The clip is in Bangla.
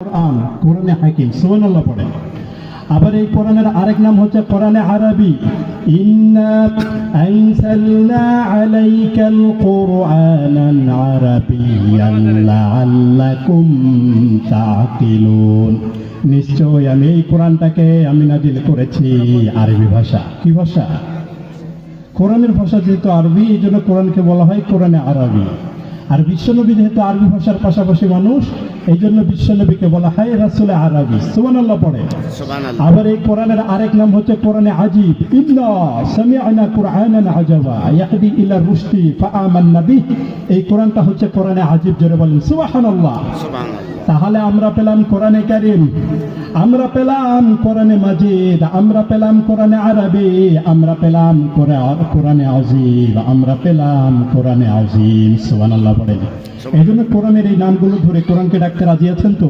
কোরআন, কোরআনে হাকিম, সুবহানাল্লাহ পড়েন। আবার এই কোরআনের আরেক নাম হচ্ছে কোরআনে আরবি। ইন্না আনসালনা আলাইকাল কুরআনান আরাবিয়ান লাআল্লাকুম তাকিলুন। নিশ্চয় আমি এই কোরআনটাকে আমি নাযিল করেছি আরবি ভাষা। কি ভাষা? কোরআনের ভাষা যেহেতু আরবি, এই জন্য কোরআনকে বলা হয় কোরআনে আরবি। আর বিশ্বনবী যেহেতু আরবি ভাষার পাশাপাশি মানুষ, এই জন্য বিশ্বনবীকে বলা হয় রাসূলে আরবি। সুবহানাল্লাহ পড়ে। আবার এই কোরআনের আরেক নাম হচ্ছে কোরআনে আজিব। ইন্না সামি'না কুরআনান আজাবা ইয়াহদি ইলা রুশদি ফাআমান্না বিহি। এই কোরআনটা হচ্ছে কোরআনে আজিব। জোরে বলেন সুবহানাল্লাহ। তাহলে আমরা পেলাম কোরআনে কারীম, আমরা পেলাম কোরআনে মাজিদ, আমরা পেলাম কোরআনে আরবি, আমরা পেলাম কোরআনে আজিব, আমরা পেলাম কোরআনে আজিম। সুবহানাল্লাহ পড়েন। এই জন্য কোরআনের এই নামগুলো ধরে কোরআনকে ডাকতে রাজি আছেন তো?